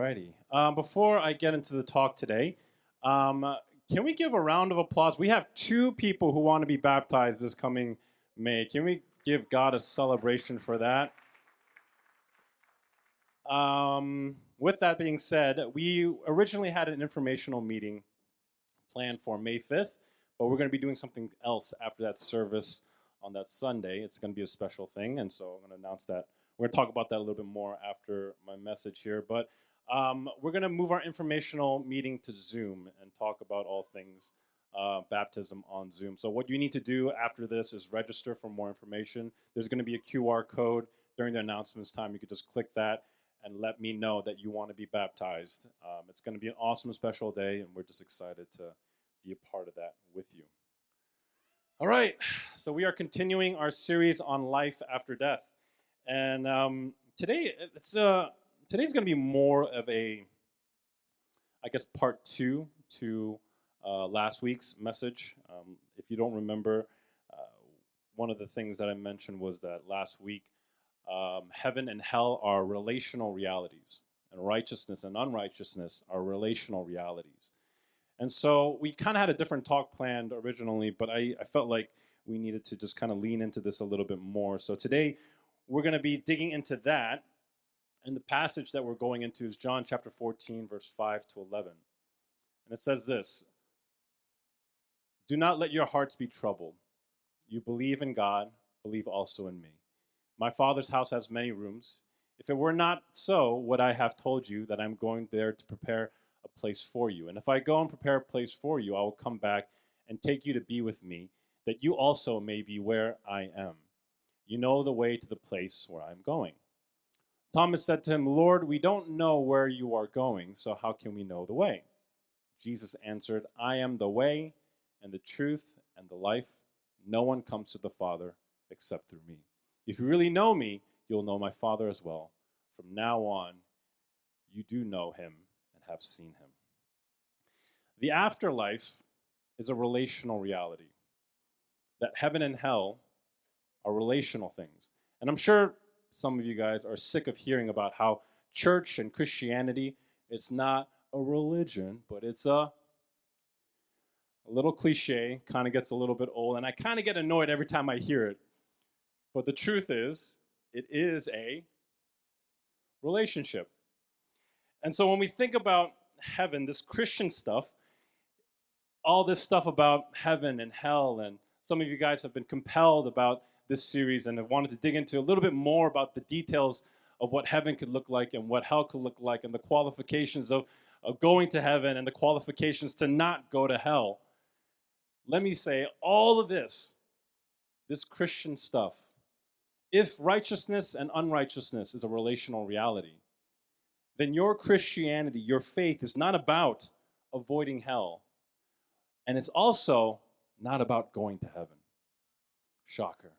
righty. Before I get into the talk today, can we give a round of applause? We have two people who want to be baptized this coming May. Can we give God a celebration for that? With that being said, we originally had an informational meeting planned for May 5th, but we're going to be doing something else after that service on that Sunday. It's going to be a special thing, and so I'm going to announce that. We're going to talk about that a little bit more after my message here, but we're going to move our informational meeting to Zoom and talk about all things baptism on Zoom. So what you need to do after this is register for more information. There's going to be a QR code during the announcements time. You could just click that and let me know that you want to be baptized. It's going to be an awesome special day, and we're just excited to be a part of that with you. All right, so we are continuing our series on life after death. And today's going to be more of a, I guess, part two to last week's message. If you don't remember, one of the things that I mentioned was that last week, heaven and hell are relational realities, and righteousness and unrighteousness are relational realities. And so we kind of had a different talk planned originally, but I felt like we needed to just kind of lean into this a little bit more. So today we're going to be digging into that. And the passage that we're going into is John chapter 14, verse 5 to 11. And it says this: "Do not let your hearts be troubled. You believe in God, believe also in me. My Father's house has many rooms. If it were not so, would I have told you that I'm going there to prepare a place for you? And if I go and prepare a place for you, I will come back and take you to be with me, that you also may be where I am. You know the way to the place where I'm going." Thomas said to him, "Lord, we don't know where you are going, so how can we know the way?" Jesus answered, "I am the way and the truth and the life. No one comes to the Father except through me. If you really know me, you'll know my Father as well. From now on, you do know him and have seen him." The afterlife is a relational reality. That heaven and hell are relational things. And I'm sure some of you guys are sick of hearing about how church and Christianity, it's not a religion, but it's a little cliche, kind of gets a little bit old, and I kind of get annoyed every time I hear it. But the truth is, it is a relationship. And so when we think about heaven, this Christian stuff, all this stuff about heaven and hell, and some of you guys have been compelled about this series and have wanted to dig into a little bit more about the details of what heaven could look like and what hell could look like and the qualifications of going to heaven and the qualifications to not go to hell. Let me say, all of this Christian stuff, if righteousness and unrighteousness is a relational reality, then your Christianity, your faith, is not about avoiding hell. And it's also not about going to heaven. Shocker.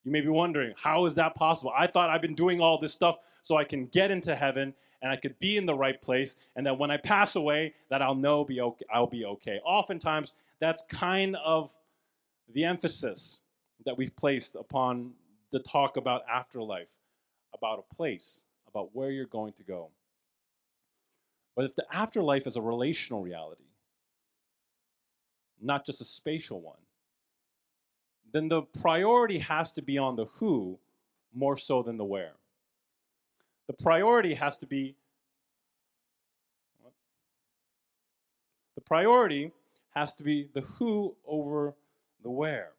You may be wondering, how is that possible? I thought I've been doing all this stuff so I can get into heaven and I could be in the right place, and that when I pass away, that I'll be okay. Oftentimes, that's kind of the emphasis that we've placed upon the talk about afterlife, about a place, about where you're going to go. But if the afterlife is a relational reality, not just a spatial one, then the priority has to be on the who more so than the where. The priority has to be the who over the where.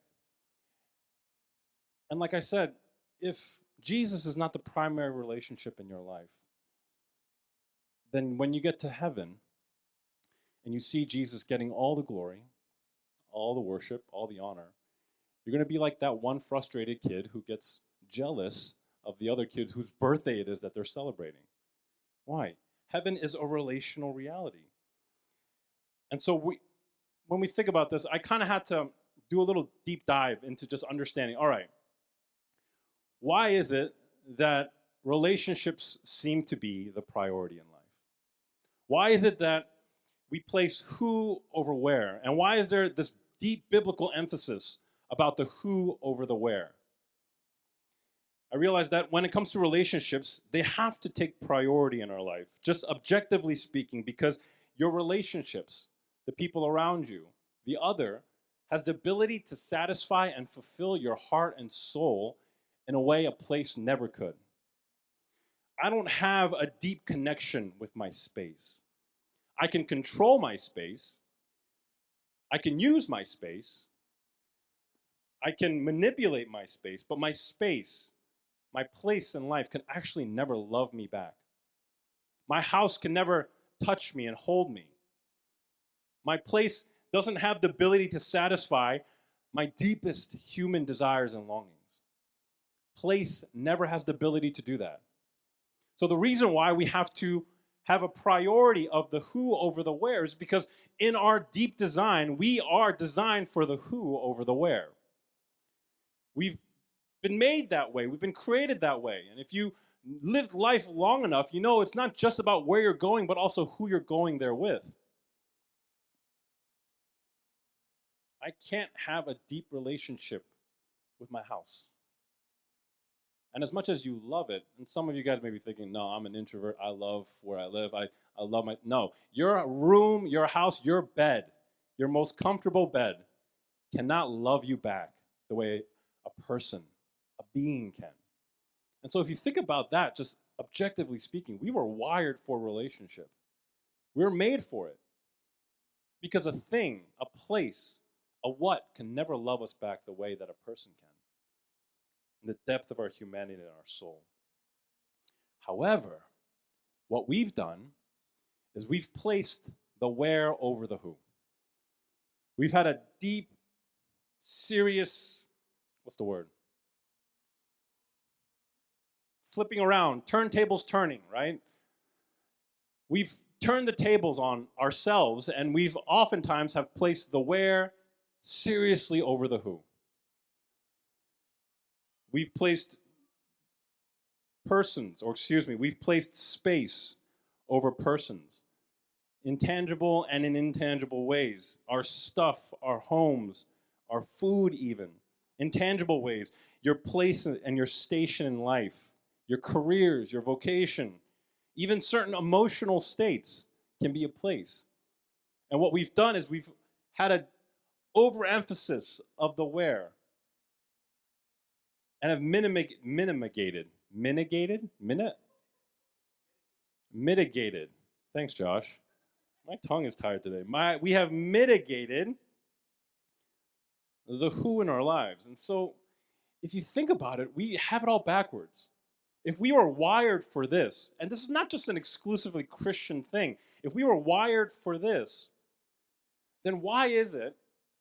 And like I said, if Jesus is not the primary relationship in your life, then when you get to heaven and you see Jesus getting all the glory, all the worship, all the honor, you're going to be like that one frustrated kid who gets jealous of the other kid whose birthday it is that they're celebrating. Why? Heaven is a relational reality. And so when we think about this, I kind of had to do a little deep dive into just understanding, all right, why is it that relationships seem to be the priority in life? Why is it that we place who over where? And why is there this deep biblical emphasis about the who over the where? I realized that when it comes to relationships, they have to take priority in our life, just objectively speaking, because your relationships, the people around you, the other, has the ability to satisfy and fulfill your heart and soul in a way a place never could. I don't have a deep connection with my space. I can control my space. I can use my space. I can manipulate my space, but my space, my place in life can actually never love me back. My house can never touch me and hold me. My place doesn't have the ability to satisfy my deepest human desires and longings. Place never has the ability to do that. So the reason why we have to have a priority of the who over the where is because in our deep design, we are designed for the who over the where. We've been made that way. We've been created that way. And if you lived life long enough, you know it's not just about where you're going, but also who you're going there with. I can't have a deep relationship with my house. And as much as you love it, and some of you guys may be thinking, no, I'm an introvert. I love where I live. I love my, no. Your room, your house, your bed, your most comfortable bed cannot love you back the way a person, a being can. And so if you think about that, just objectively speaking, we were wired for relationship. We were made for it. Because a thing, a place, a what can never love us back the way that a person can. In the depth of our humanity and our soul. However, what we've done is we've placed the where over the who. We've had a deep, serious, what's the word? Flipping around, turntables turning, right? We've turned the tables on ourselves, and we've oftentimes have placed the where seriously over the who. We've placed we've placed space over persons, intangible and in intangible ways. Our stuff, our homes, our food even, intangible ways. Your place and your station in life, your careers, your vocation, even certain emotional states can be a place. And what we've done is we've had an overemphasis of the where. And have mitigated. Thanks, Josh. My tongue is tired today. We have mitigated the who in our lives. And so, if you think about it, we have it all backwards. If we were wired for this, and this is not just an exclusively Christian thing, if we were wired for this, then why is it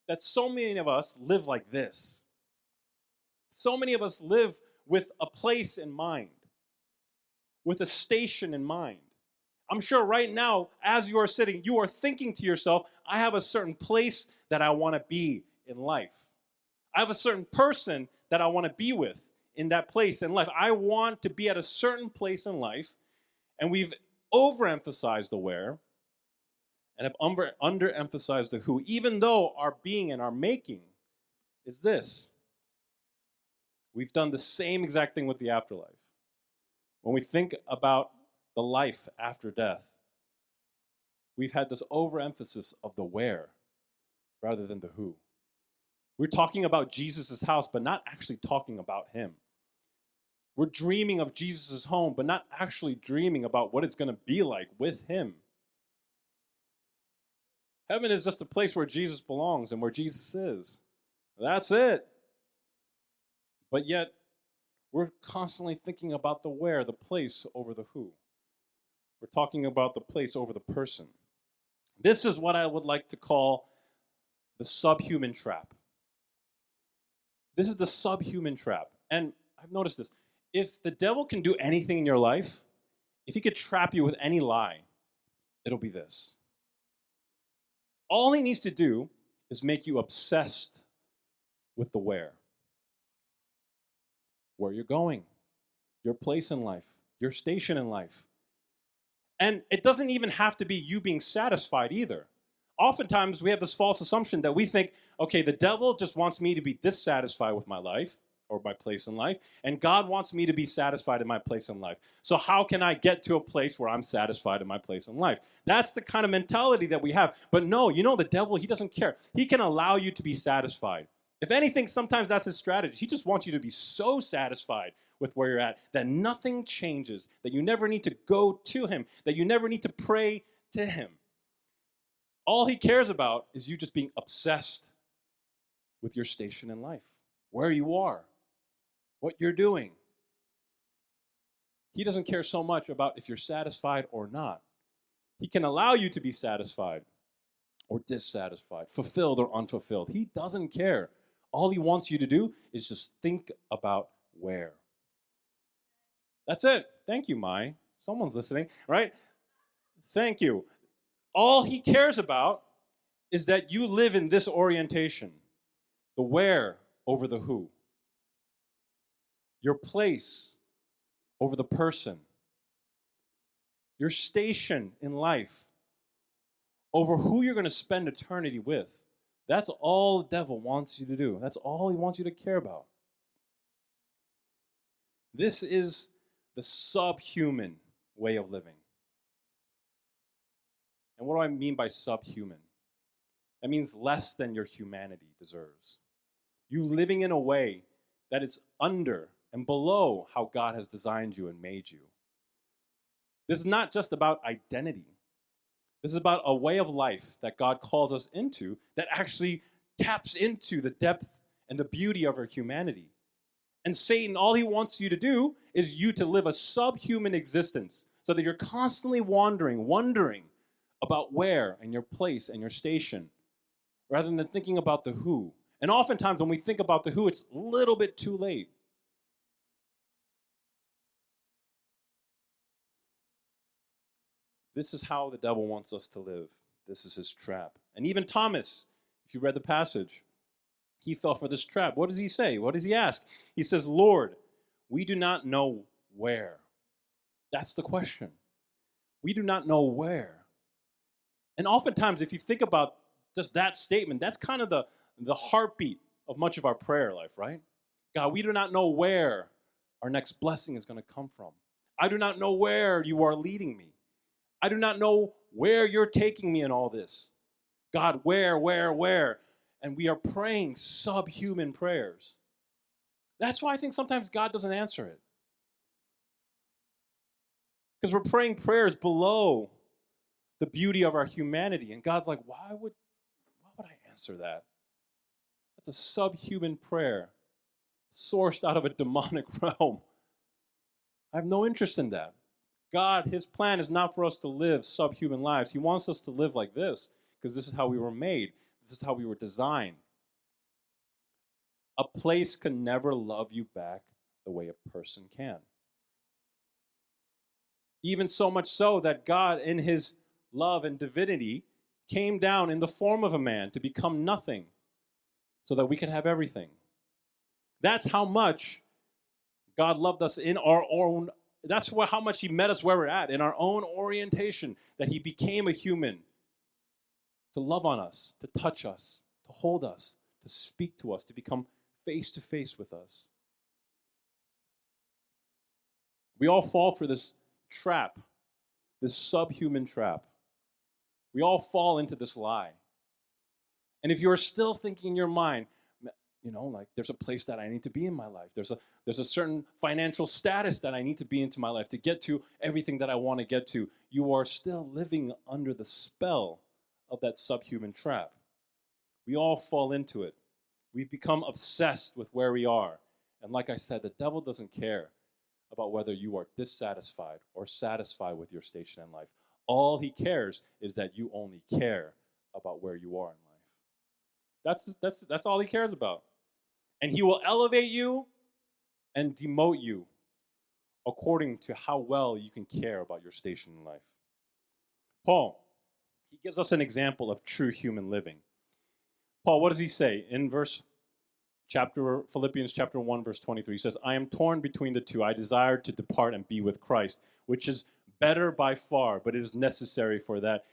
that so many of us live like this? So many of us live with a place in mind, with a station in mind. I'm sure right now, as you are sitting, you are thinking to yourself, I have a certain place that I want to be in life. I have a certain person that I want to be with in that place in life. I want to be at a certain place in life, and we've overemphasized the where and have underemphasized the who, even though our being and our making is this. We've done the same exact thing with the afterlife. When we think about the life after death, we've had this overemphasis of the where rather than the who. We're talking about Jesus' house, but not actually talking about him. We're dreaming of Jesus' home, but not actually dreaming about what it's going to be like with him. Heaven is just a place where Jesus belongs and where Jesus is. That's it. But yet, we're constantly thinking about the where, the place over the who. We're talking about the place over the person. This is what I would like to call the subhuman trap. This is the subhuman trap. And I've noticed this. If the devil can do anything in your life, if he could trap you with any lie, it'll be this. All he needs to do is make you obsessed with the where you're going, your place in life, your station in life. And it doesn't even have to be you being satisfied either. Oftentimes we have this false assumption that we think, okay, the devil just wants me to be dissatisfied with my life, or my place in life, and God wants me to be satisfied in my place in life. So how can I get to a place where I'm satisfied in my place in life? That's the kind of mentality that we have. But no, the devil, he doesn't care. He can allow you to be satisfied. If anything, sometimes that's his strategy. He just wants you to be so satisfied with where you're at that nothing changes, that you never need to go to him, that you never need to pray to him. All he cares about is you just being obsessed with your station in life, where you are, what you're doing. He doesn't care so much about if you're satisfied or not. He can allow you to be satisfied or dissatisfied, fulfilled or unfulfilled. He doesn't care. All he wants you to do is just think about where. That's it. Thank you, Mai. Someone's listening, right? Thank you. All he cares about is that you live in this orientation. The where over the who. Your place over the person. Your station in life over who you're going to spend eternity with. That's all the devil wants you to do. That's all he wants you to care about. This is the subhuman way of living. And what do I mean by subhuman? That means less than your humanity deserves. You living in a way that is under and below how God has designed you and made you. This is not just about identity. This is about a way of life that God calls us into that actually taps into the depth and the beauty of our humanity. And Satan, all he wants you to do is you to live a subhuman existence so that you're constantly wondering about where and your place and your station, rather than thinking about the who. And oftentimes when we think about the who, it's a little bit too late. This is how the devil wants us to live. This is his trap. And even Thomas, if you read the passage, he fell for this trap. What does he say? What does he ask? He says, Lord, we do not know where. That's the question. We do not know where. And oftentimes, if you think about just that statement, that's kind of the heartbeat of much of our prayer life, right? God, we do not know where our next blessing is going to come from. I do not know where you are leading me. I do not know where you're taking me in all this. God, where? And we are praying subhuman prayers. That's why I think sometimes God doesn't answer it. Because we're praying prayers below the beauty of our humanity. And God's like, why would I answer that? That's a subhuman prayer, sourced out of a demonic realm. I have no interest in that. God, his plan is not for us to live subhuman lives. He wants us to live like this because this is how we were made. This is how we were designed. A place can never love you back the way a person can. Even so much so that God, in his love and divinity, came down in the form of a man to become nothing so that we could have everything. That's how much God loved us in our own. That's how much he met us where we're at, in our own orientation, that he became a human to love on us, to touch us, to hold us, to speak to us, to become face to face with us. We all fall for this trap, this subhuman trap. We all fall into this lie. And if you're still thinking in your mind, like there's a place that I need to be in my life. There's a certain financial status that I need to be into my life to get to everything that I want to get to. You are still living under the spell of that subhuman trap. We all fall into it. We've become obsessed with where we are. And like I said, the devil doesn't care about whether you are dissatisfied or satisfied with your station in life. All he cares is that you only care about where you are in life. That's all he cares about. And he will elevate you and demote you according to how well you can care about your station in life. Paul, he gives us an example of true human living. Paul, what does he say in Philippians chapter 1, verse 23? He says, I am torn between the two. I desire to depart and be with Christ, which is better by far, but it is necessary for that.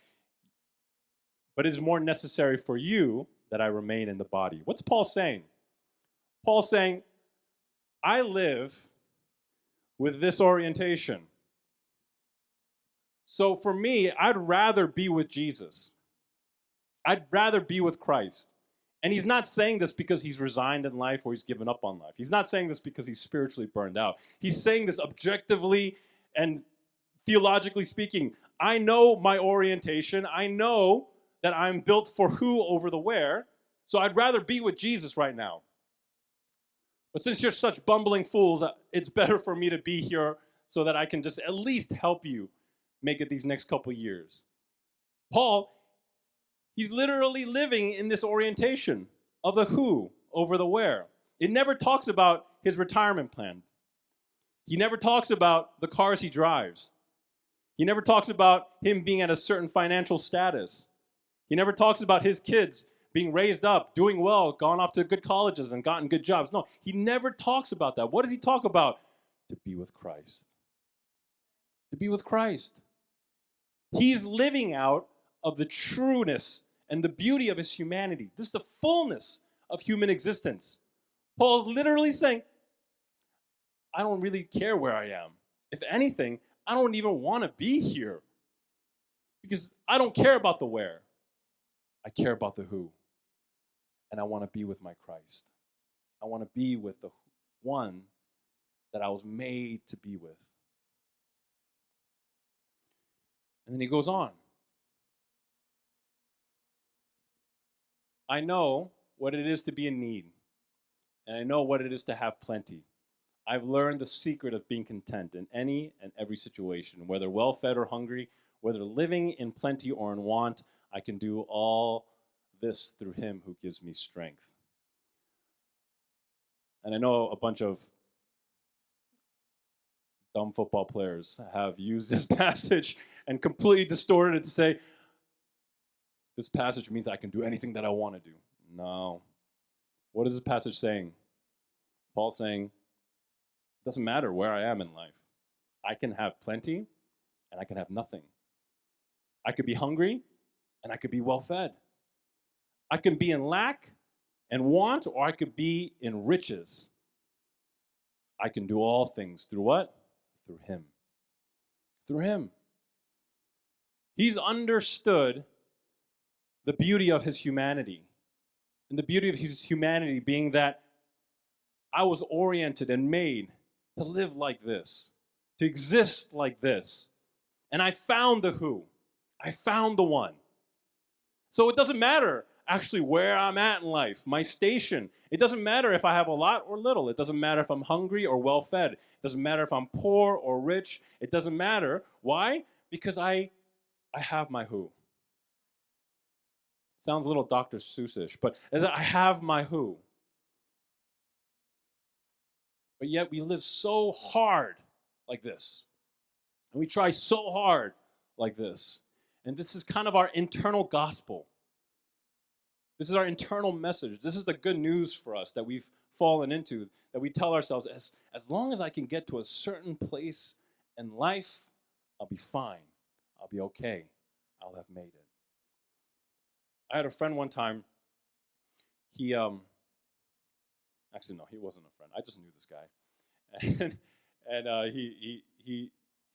But it is more necessary for you that I remain in the body. What's Paul saying? Paul's saying, I live with this orientation. So for me, I'd rather be with Jesus. I'd rather be with Christ. And he's not saying this because he's resigned in life or he's given up on life. He's not saying this because he's spiritually burned out. He's saying this objectively and theologically speaking. I know my orientation. I know that I'm built for who over the where. So I'd rather be with Jesus right now. But since you're such bumbling fools, it's better for me to be here so that I can just at least help you make it these next couple years. Paul, he's literally living in this orientation of the who over the where. It never talks about his retirement plan. He never talks about the cars he drives. He never talks about him being at a certain financial status. He never talks about his kids being raised up, doing well, gone off to good colleges and gotten good jobs. No, he never talks about that. What does he talk about? To be with Christ. To be with Christ. He's living out of the trueness and the beauty of his humanity. This is the fullness of human existence. Paul is literally saying, I don't really care where I am. If anything, I don't even want to be here because I don't care about the where. I care about the who. And I want to be with my Christ. I want to be with the one that I was made to be with. And then he goes on. I know what it is to be in need, and I know what it is to have plenty. I've learned the secret of being content in any and every situation, whether well-fed or hungry, whether living in plenty or in want. I can do all this through him who gives me strength. And I know a bunch of dumb football players have used this passage and completely distorted it to say, this passage means I can do anything that I want to do. No. What is this passage saying? Paul's saying, it doesn't matter where I am in life. I can have plenty and I can have nothing. I could be hungry and I could be well fed. I can be in lack and want, or I could be in riches. I can do all things through what? Through him. Through him. He's understood the beauty of his humanity. And the beauty of his humanity being that I was oriented and made to live like this, to exist like this. And I found the who. I found the one. So it doesn't matter actually where I'm at in life, my station. It doesn't matter if I have a lot or little. It doesn't matter if I'm hungry or well-fed. It doesn't matter if I'm poor or rich. It doesn't matter. Why? Because I have my who. Sounds a little Dr. Seussish, but I have my who. But yet we live so hard like this. And we try so hard like this. And this is kind of our internal gospel. This is our internal message. This is the good news for us that we've fallen into, that we tell ourselves, as long as I can get to a certain place in life, I'll be fine. I'll be okay. I'll have made it. I had a friend one time. He, actually, no, he wasn't a friend. I just knew this guy. And he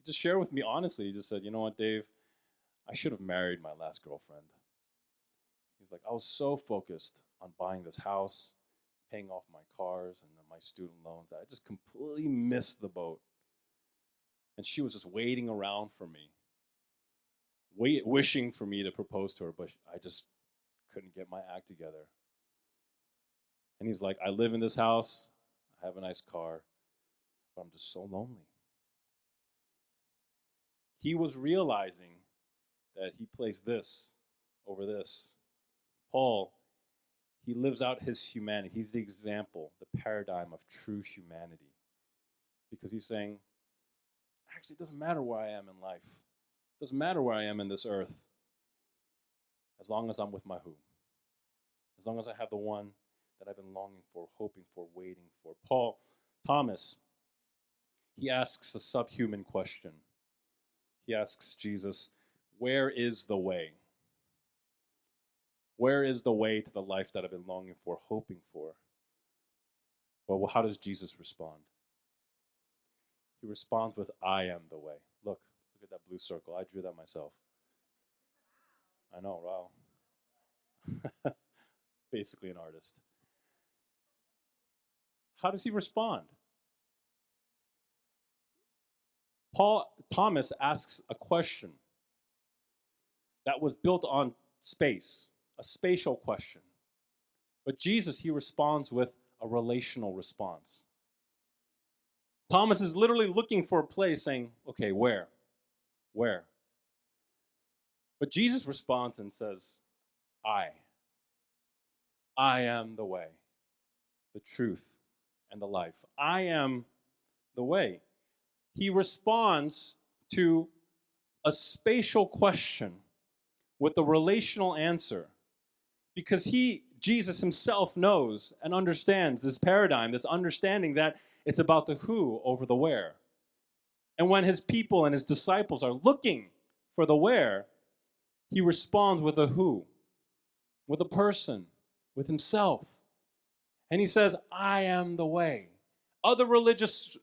just shared with me honestly. He just said, you know what, Dave? I should have married my last girlfriend. He's like, I was so focused on buying this house, paying off my cars and my student loans that I just completely missed the boat. And she was just waiting around for me, wishing for me to propose to her, but I just couldn't get my act together. And he's like, I live in this house, I have a nice car, but I'm just so lonely. He was realizing that he placed this over this. Paul, he lives out his humanity. He's the example, the paradigm of true humanity. Because he's saying, actually, it doesn't matter where I am in life. It doesn't matter where I am in this earth. As long as I'm with my who. As long as I have the one that I've been longing for, hoping for, waiting for. Thomas, he asks a subhuman question. He asks Jesus, where is the way? Where is the way to the life that I've been longing for, hoping for? Well, how does Jesus respond? He responds with, I am the way. Look at that blue circle. I drew that myself. I know, wow. Basically an artist. How does he respond? Thomas asks a question that was built on space, a spatial question. But Jesus, he responds with a relational response. Thomas is literally looking for a place saying, okay, where? Where? But Jesus responds and says, I am the way, the truth, and the life. I am the way. He responds to a spatial question with a relational answer because Jesus himself knows and understands this paradigm, this understanding that it's about the who over the where. And when his people and his disciples are looking for the where, he responds with a who, with a person, with himself. And he says, I am the way. Other religious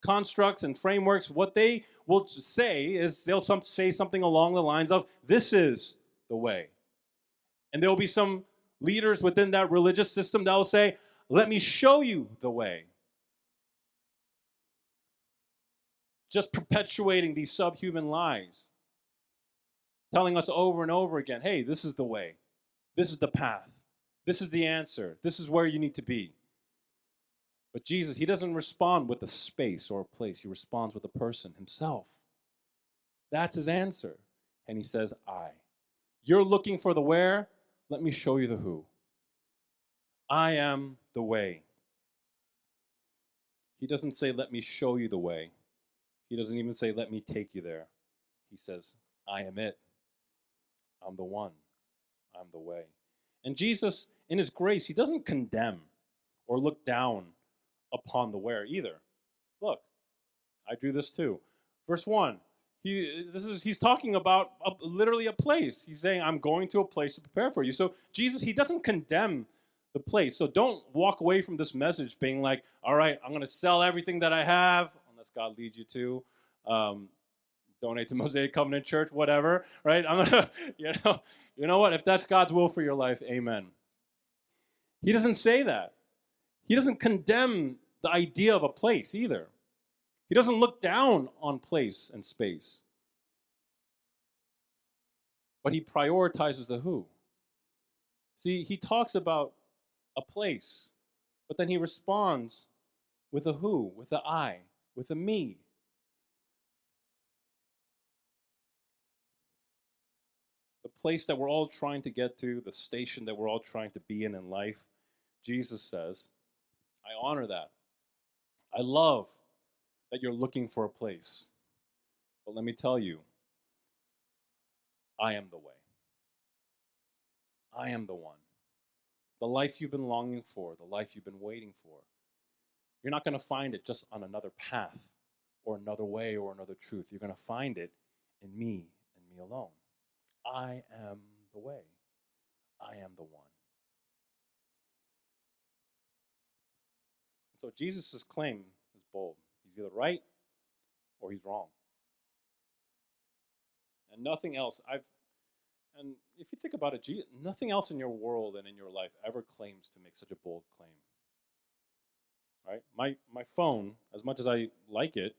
constructs and frameworks, what they will say is they'll say something along the lines of, this is the way. And there will be some leaders within that religious system that will say, let me show you the way. Just perpetuating these subhuman lies, telling us over and over again, hey, this is the way. This is the path. This is the answer. This is where you need to be. But Jesus, he doesn't respond with a space or a place. He responds with a person, himself. That's his answer. And he says, I. You're looking for the where? Let me show you the who. I am the way. He doesn't say, let me show you the way. He doesn't even say, let me take you there. He says, I am it. I'm the one. I'm the way. And Jesus, in his grace, he doesn't condemn or look down upon the where either. Look, I drew this too. Verse 1, he's talking about literally a place. He's saying, I'm going to a place to prepare for you. So Jesus, he doesn't condemn the place. So don't walk away from this message being like, all right, I'm going to sell everything that I have, unless God leads you to. Donate to Mosaic Covenant Church, whatever, right? I'm gonna, you know what? If that's God's will for your life, amen. He doesn't say that. He doesn't condemn the idea of a place either. He doesn't look down on place and space. But he prioritizes the who. See, he talks about a place, but then he responds with a who, with a I, with a me. The place that we're all trying to get to, the station that we're all trying to be in life, Jesus says, I honor that. I love that you're looking for a place. But let me tell you, I am the way. I am the one. The life you've been longing for, the life you've been waiting for. You're not going to find it just on another path or another way or another truth. You're going to find it in me and me alone. I am the way. I am the one. And so Jesus' claim is bold. He's either right or he's wrong. And nothing else, and if you think about it, nothing else in your world and in your life ever claims to make such a bold claim. Right? My phone, as much as I like it,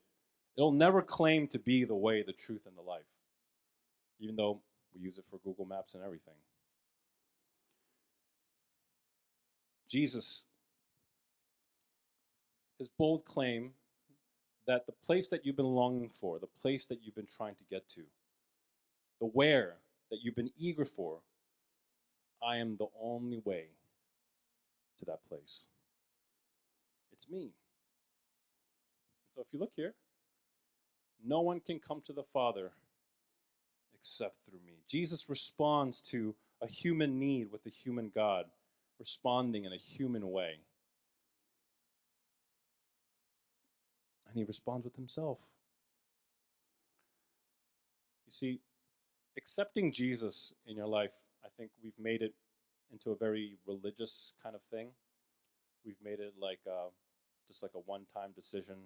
it'll never claim to be the way, the truth, and the life. Even though we use it for Google Maps and everything. Jesus, his bold claim that the place that you've been longing for, the place that you've been trying to get to, the where that you've been eager for, I am the only way to that place. It's me. And so if you look here, no one can come to the Father except through me. Jesus responds to a human need with a human God, responding in a human way. And he responds with himself. You see, accepting Jesus in your life, I think we've made it into a very religious kind of thing. We've made it like just like a one-time decision,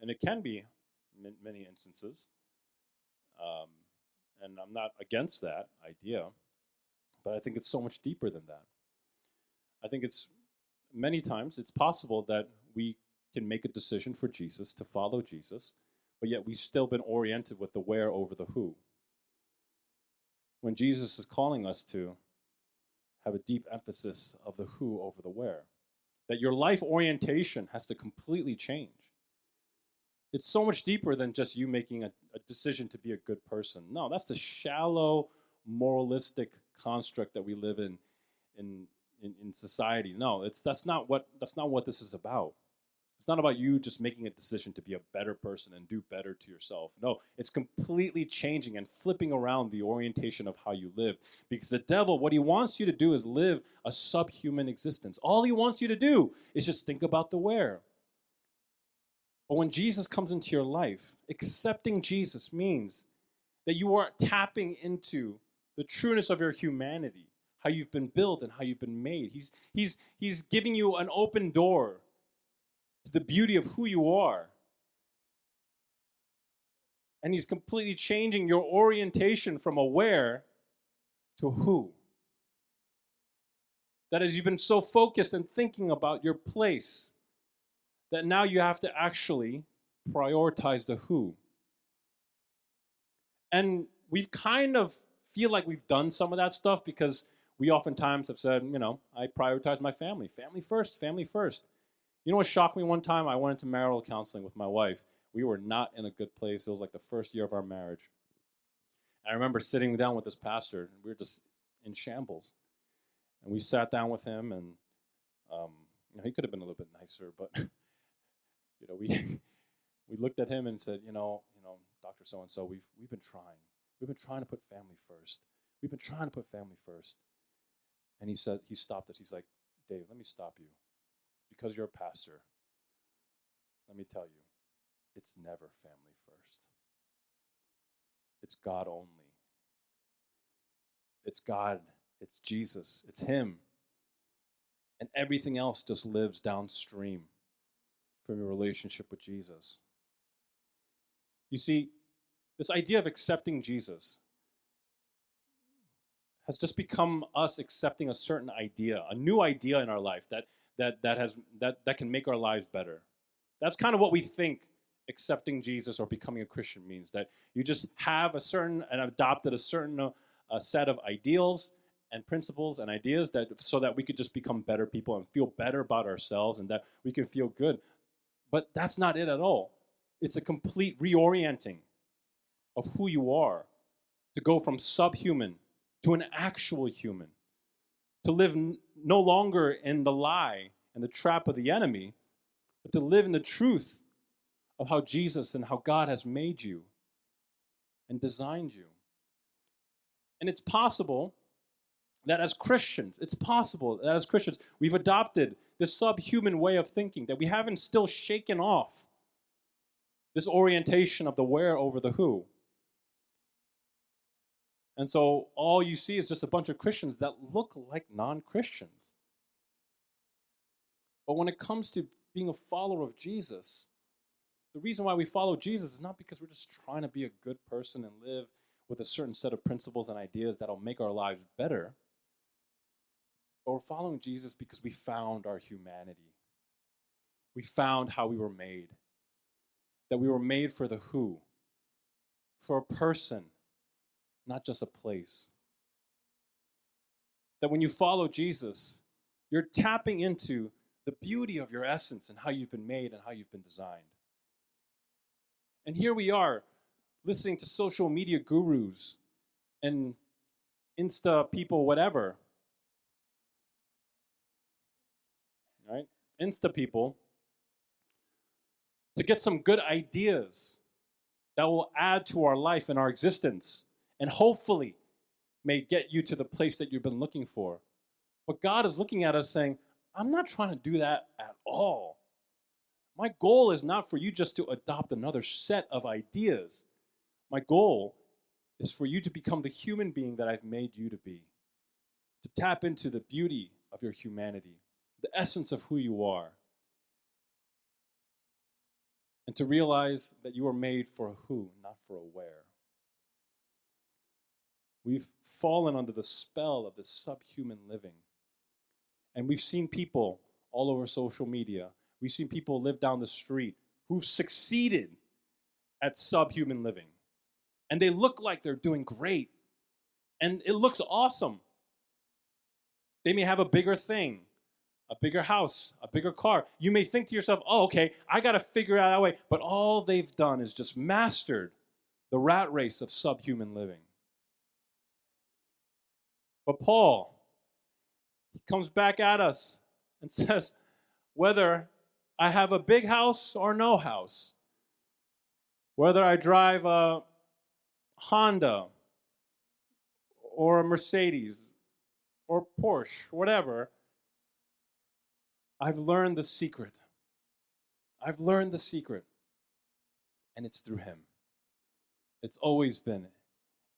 and it can be in many instances. Um, and I'm not against that idea, but I think it's so much deeper than that. I think it's many times it's possible that we can make a decision for Jesus, to follow Jesus, but yet we've still been oriented with the where over the who. When Jesus is calling us to have a deep emphasis of the who over the where, that your life orientation has to completely change. It's so much deeper than just you making a decision to be a good person. No, that's the shallow, moralistic construct that we live in society. No, that's not what this is about. It's not about you just making a decision to be a better person and do better to yourself. No, it's completely changing and flipping around the orientation of how you live. Because the devil, what he wants you to do is live a subhuman existence. All he wants you to do is just think about the where. But when Jesus comes into your life, accepting Jesus means that you are tapping into the trueness of your humanity, how you've been built and how you've been made. He's giving you an open door to the beauty of who you are. And he's completely changing your orientation from a where to who. That is, you've been so focused and thinking about your place that now you have to actually prioritize the who. And we've kind of feel like we've done some of that stuff because we oftentimes have said, I prioritize my family. Family first, family first. You know what shocked me one time? I went into marital counseling with my wife. We were not in a good place. It was like the first year of our marriage. And I remember sitting down with this pastor, and we were just in shambles. And we sat down with him, and he could have been a little bit nicer, but we looked at him and said, Dr. So-and-so, we've been trying. We've been trying to put family first. We've been trying to put family first. And he stopped us. He's like, Dave, let me stop you. Because you're a pastor, let me tell you, it's never family first. It's God only. It's God, it's Jesus, it's Him. And everything else just lives downstream from your relationship with Jesus. You see, this idea of accepting Jesus has just become us accepting a certain idea, a new idea in our life that can make our lives better. That's kind of what we think accepting Jesus or becoming a Christian means, that you just have adopted a certain set of ideals and principles and ideas so that we could just become better people and feel better about ourselves and that we can feel good. But that's not it at all. It's a complete reorienting of who you are, to go from subhuman to an actual human, to live no longer in the lie and the trap of the enemy, but to live in the truth of how Jesus and how God has made you and designed you. And it's possible that as Christians, we've adopted this subhuman way of thinking, that we haven't still shaken off this orientation of the where over the who. And so all you see is just a bunch of Christians that look like non-Christians. But when it comes to being a follower of Jesus, the reason why we follow Jesus is not because we're just trying to be a good person and live with a certain set of principles and ideas that'll make our lives better. But we're following Jesus because we found our humanity. We found how we were made. That we were made for the who. For a person, not just a place. That when you follow Jesus, you're tapping into the beauty of your essence and how you've been made and how you've been designed. And here we are, listening to social media gurus and Insta people, whatever. Right? Insta people, to get some good ideas that will add to our life and our existence and hopefully may get you to the place that you've been looking for. But God is looking at us saying, I'm not trying to do that at all. My goal is not for you just to adopt another set of ideas. My goal is for you to become the human being that I've made you to be. To tap into the beauty of your humanity, the essence of who you are. And to realize that you are made for a who, not for a where. We've fallen under the spell of this subhuman living. And we've seen people all over social media. We've seen people live down the street who've succeeded at subhuman living. And they look like they're doing great. And it looks awesome. They may have a bigger thing, a bigger house, a bigger car. You may think to yourself, oh, okay, I got to figure out that way. But all they've done is just mastered the rat race of subhuman living. But Paul, he comes back at us and says, whether I have a big house or no house, whether I drive a Honda or a Mercedes or Porsche, whatever, I've learned the secret. I've learned the secret. And it's through him. It's always been,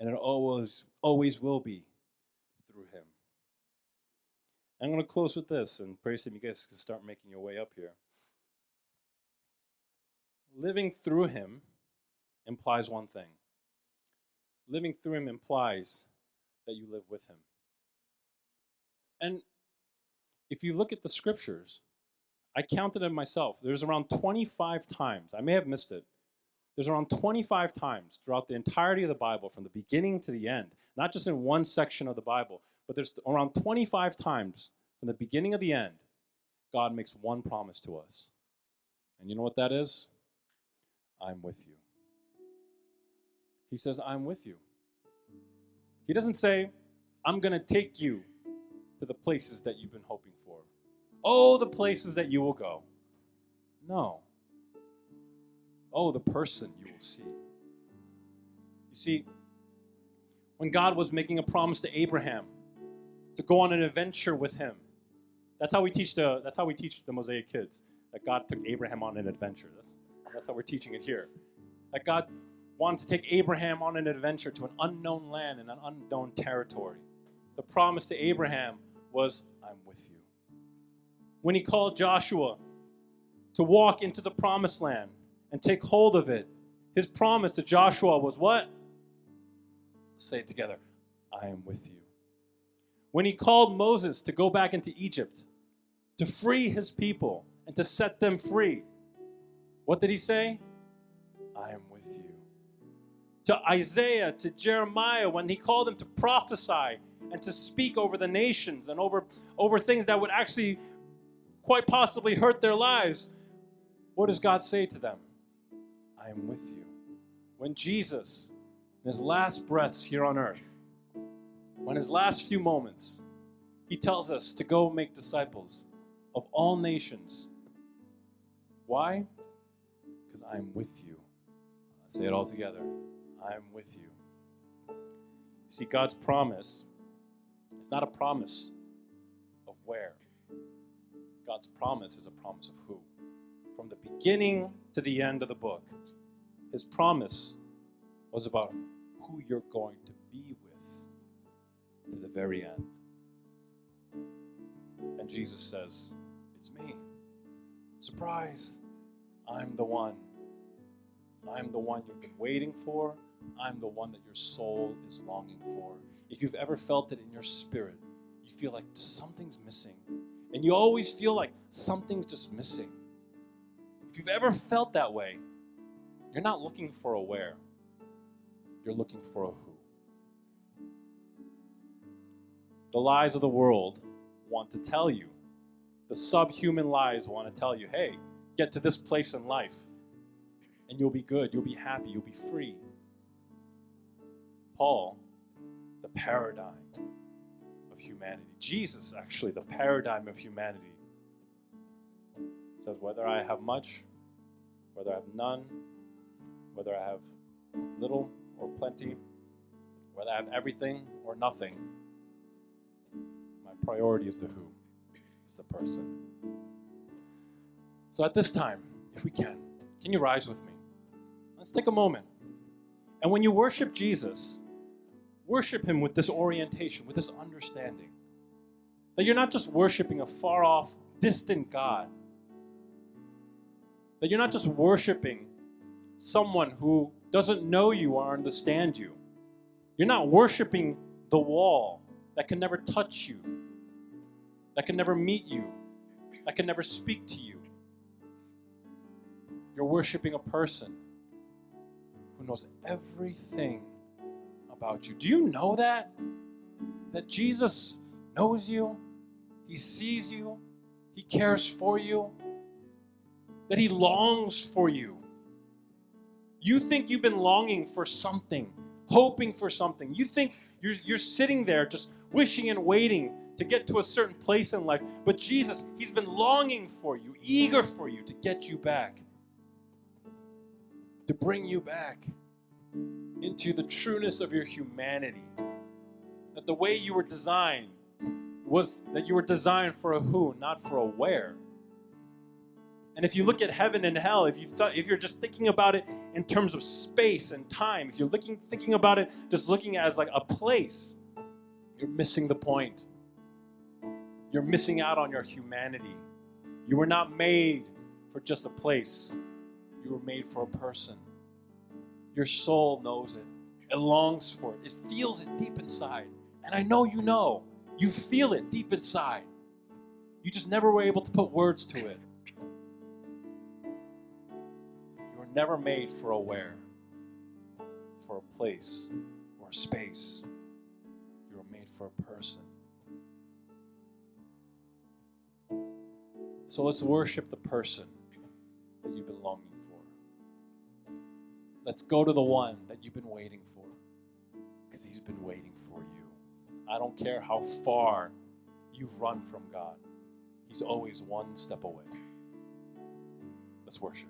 and it always will be through him. I'm going to close with this, and praise him, you guys can start making your way up here. Living through him implies one thing. Living through him implies that you live with him. And if you look at the scriptures, I counted it myself. There's around 25 times, I may have missed it, there's around 25 times throughout the entirety of the Bible, from the beginning to the end, not just in one section of the Bible, but there's around 25 times from the beginning of the end, God makes one promise to us. And you know what that is? I'm with you. He says, I'm with you. He doesn't say, I'm going to take you to the places that you've been hoping for. Oh, the places that you will go. No. Oh, the person you will see. You see, when God was making a promise to Abraham to go on an adventure with him, that's how we teach the Mosaic kids, that God took Abraham on an adventure. That's how we're teaching it here. That God wanted to take Abraham on an adventure to an unknown land and an unknown territory. The promise to Abraham was, I'm with you. When he called Joshua to walk into the promised land and take hold of it, his promise to Joshua was what? Say it together. I am with you. When he called Moses to go back into Egypt, to free his people and to set them free, what did he say? I am with you. To Isaiah, to Jeremiah, when he called them to prophesy and to speak over the nations and over things that would actually quite possibly hurt their lives, what does God say to them? I am with you. When Jesus, in his last breaths here on earth, when his last few moments, he tells us to go make disciples of all nations. Why? Because I'm with you. Let's say it all together. I'm with you. You see, God's promise is not a promise of where. God's promise is a promise of who. From the beginning to the end of the book, his promise was about who you're going to be with to the very end. And Jesus says, it's me. Surprise. I'm the one. I'm the one you've been waiting for. I'm the one that your soul is longing for. If you've ever felt it in your spirit, you feel like something's missing. And you always feel like something's just missing. If you've ever felt that way, you're not looking for a where. You're looking for a who. The lies of the world want to tell you. The subhuman lies want to tell you, hey, get to this place in life and you'll be good, you'll be happy, you'll be free. Paul, the paradigm of humanity. Jesus, actually, the paradigm of humanity, says whether I have much, whether I have none, whether I have little or plenty, whether I have everything or nothing, my priority is the who, is the person. So at this time, if we can you rise with me? Let's take a moment. And when you worship Jesus, worship him with this orientation, with this understanding. That you're not just worshiping a far-off distant God. That you're not just worshiping someone who doesn't know you or understand you. You're not worshiping the wall that can never touch you, that can never meet you, that can never speak to you. You're worshiping a person who knows everything about you. Do you know that? That Jesus knows you, He sees you, He cares for you, that He longs for you. You think you've been longing for something, hoping for something. You think you're sitting there just wishing and waiting to get to a certain place in life. But Jesus, He's been longing for you, eager for you to get you back, to bring you back into the trueness of your humanity. That the way you were designed was that you were designed for a who, not for a where. And if you look at heaven and hell, if you're just thinking about it in terms of space and time, if you're thinking about it just looking as like a place, you're missing the point. You're missing out on your humanity. You were not made for just a place. You were made for a person. Your soul knows it. It longs for it. It feels it deep inside. And I know you know. You feel it deep inside. You just never were able to put words to it. You were never made for a where, for a place, or a space. You were made for a person. So let's worship the person that you've been longing for. Let's go to the one that you've been waiting for, because He's been waiting for you. I don't care how far you've run from God. He's always one step away. Let's worship.